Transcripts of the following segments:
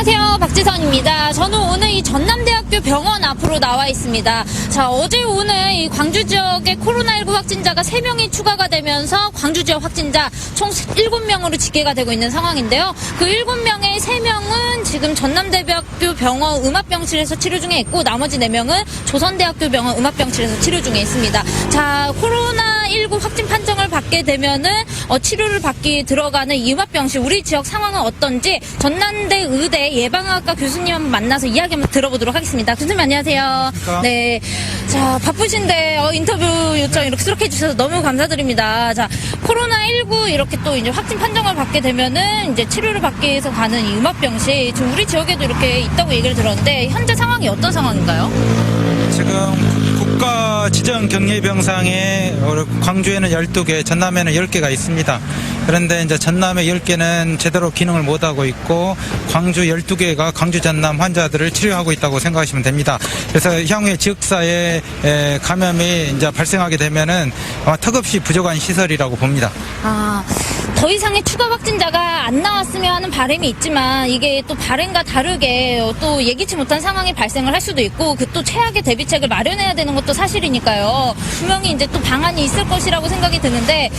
안녕하세요. 박지선입니다. 저는 오늘 이 전남대학교 병원 앞으로 나와 있습니다. 자, 어제 오늘 이 광주 지역에 코로나19 확진자가 3명이 추가가 되면서 광주 지역 확진자 총 7명으로 집계가 되고 있는 상황인데요. 그 7명의 3명은 지금 전남대학교 병원 음압병실에서 치료 중에 있고 나머지 4명은 조선대학교 병원 음압병실에서 치료 중에 있습니다. 자, 코로나19 확진 판정을 받게 되면은 치료를 받기 들어가는 이 음압병실 우리 지역 상황은 어떤지 전남대 의대 예방학과 교수님 한번 만나서 이야기 한번 들어보도록 하겠습니다. 교수님 안녕하세요. 네, 자 바쁘신데 인터뷰 요청 이렇게 수락해 주셔서 너무 감사드립니다. 자, 코로나19 이렇게 또 이제 확진 판정을 받게 되면은 이제 치료를 받기 위해서 가는 이 음압병실 지금 우리 지역에도 이렇게 있다고 얘기를 들었는데 현재 상황이 어떤 상황인가요? 지금 국가 지정 격리병상에 광주에는 12개, 전남에는 10개가 있습니다. 그런데 이제 전남의 10개는 제대로 기능을 못하고 있고 광주 12개가 광주 전남 환자들을 치료하고 있다고 생각하시면 됩니다. 그래서 향후에 지역사회 감염이 이제 발생하게 되면은 아마 턱없이 부족한 시설이라고 봅니다. 더 이상의 추가 확진자가 안 나왔으면 하는 바람이 있지만 이게 또 바람과 다르게 또 예기치 못한 상황이 발생을 할 수도 있고 그 또 최악의 대비책을 마련해야 되는 것도 사실이니까요. 분명히 이제 또 방안이 있을 것이라고 생각이 드는데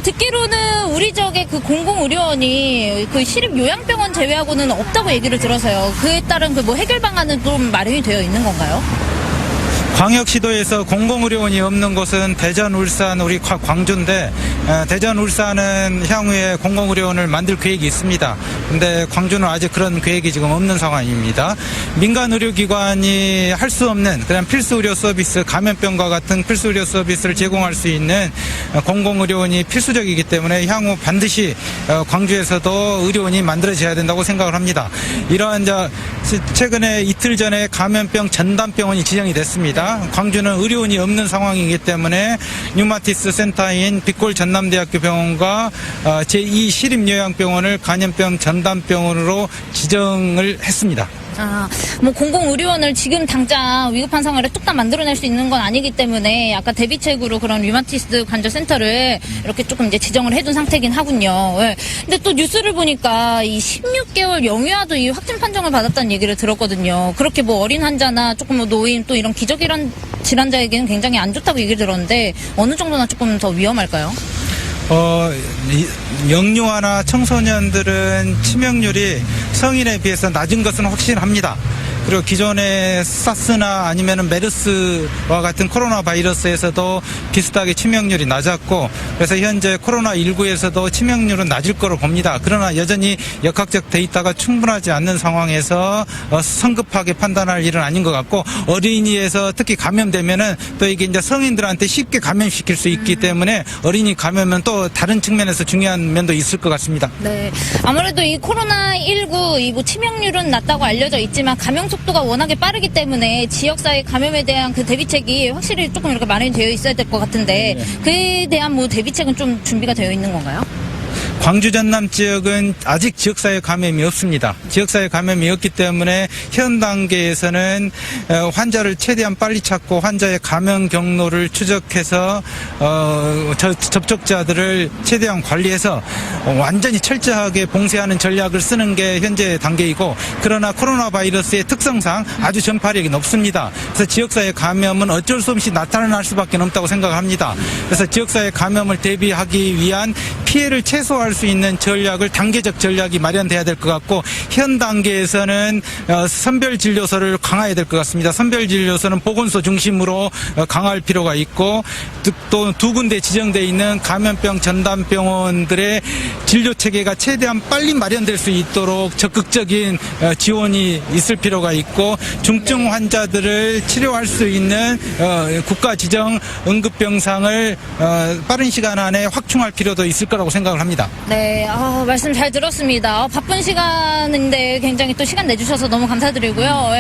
듣기로는 우리 지역에 그 공공의료원이 그 시립요양병원 제외하고는 없다고 얘기를 들어서요. 그에 따른 그 뭐 해결 방안은 좀 마련이 되어 있는 건가요? 광역시도에서 공공의료원이 없는 곳은 대전, 울산, 우리 광주인데 대전, 울산은 향후에 공공의료원을 만들 계획이 있습니다. 근데 광주는 아직 그런 계획이 지금 없는 상황입니다. 민간 의료기관이 할 수 없는 그냥 필수 의료 서비스, 감염병과 같은 필수 의료 서비스를 제공할 수 있는 공공의료원이 필수적이기 때문에 향후 반드시 광주에서도 의료원이 만들어져야 된다고 생각을 합니다. 이러한 최근에 이틀 전에 감염병 전담병원이 지정이 됐습니다. 광주는 의료원이 없는 상황이기 때문에 뉴마티스 센터인 빛골 전남대학교 병원과 제2 시립요양병원을 감염병 전담병원으로 지정을 했습니다. 뭐 공공의료원을 지금 당장 위급한 상황을 뚝딱 만들어낼 수 있는 건 아니기 때문에 아까 대비책으로 그런 류마티스 관절센터를 이렇게 조금 이제 지정을 해둔 상태긴 하군요. 네. 근데 또 뉴스를 보니까 이 16개월 영유아도 이 확진 판정을 받았다는 얘기를 들었거든요. 그렇게 뭐 어린 환자나 조금 뭐 노인 또 이런 기저질환 질환자에게는 굉장히 안 좋다고 얘기를 들었는데 어느 정도나 조금 더 위험할까요? 영유아나 청소년들은 치명률이 성인에 비해서 낮은 것은 확실합니다. 그리고 기존의 사스나 아니면은 메르스와 같은 코로나 바이러스에서도 비슷하게 치명률이 낮았고 그래서 현재 코로나19에서도 치명률은 낮을 거로 봅니다. 그러나 여전히 역학적 데이터가 충분하지 않는 상황에서 성급하게 판단할 일은 아닌 것 같고 어린이에서 특히 감염되면은 또 이게 이제 성인들한테 쉽게 감염시킬 수 있기 때문에 어린이 감염은 또 다른 측면에서 중요한 면도 있을 것 같습니다. 네. 아무래도 이 코로나19 이 뭐 치명률은 낮다고 알려져 있지만 감염 속도가 워낙에 빠르기 때문에 지역사회 감염에 대한 그 대비책이 확실히 조금 이렇게 마련이 되어 있어야 될 것 같은데 그에 대한 뭐 대비책은 좀 준비가 되어 있는 건가요? 광주 전남 지역은 아직 지역사회 감염이 없습니다. 지역사회 감염이 없기 때문에 현 단계에서는 환자를 최대한 빨리 찾고 환자의 감염 경로를 추적해서 접촉자들을 최대한 관리해서 완전히 철저하게 봉쇄하는 전략을 쓰는 게 현재 단계이고 그러나 코로나 바이러스의 특성상 아주 전파력이 높습니다. 그래서 지역사회 감염은 어쩔 수 없이 나타날 수밖에 없다고 생각합니다. 그래서 지역사회 감염을 대비하기 위한 피해를 최소화할 수 있는 전략을 단계적 전략이 마련돼야 될 것 같고 현 단계에서는 선별진료소를 강화해야 될 것 같습니다. 선별진료소는 보건소 중심으로 강화할 필요가 있고 또 2군데 지정되어 있는 감염병 전담병원들의 진료체계가 최대한 빨리 마련될 수 있도록 적극적인 지원이 있을 필요가 있고 중증 환자들을 치료할 수 있는 국가 지정 응급병상을 빠른 시간 안에 확충할 필요도 있을 거라고 생각을 합니다. 네, 말씀 잘 들었습니다. 바쁜 시간인데 굉장히 또 시간 내주셔서 너무 감사드리고요.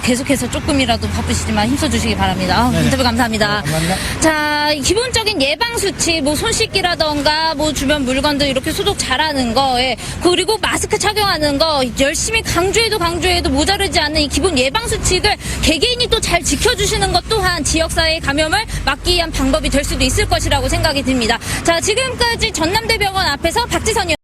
계속해서 조금이라도 바쁘시지만 힘써주시기 바랍니다. 인터뷰 감사합니다. 네, 감사합니다. 자, 기본적인 예방수칙, 뭐 손 씻기라던가 뭐 주변 물건들 이렇게 소독 잘하는 거, 그리고 마스크 착용하는 거 열심히 강조해도 모자르지 않는 이 기본 예방수칙을 개개인이 또 잘 지켜주시는 것 또한 지역사회 감염을 막기 위한 방법이 될 수도 있을 것이라고 생각이 듭니다. 자, 지금까지 전남대병원 앞에서 박지선이었습니다.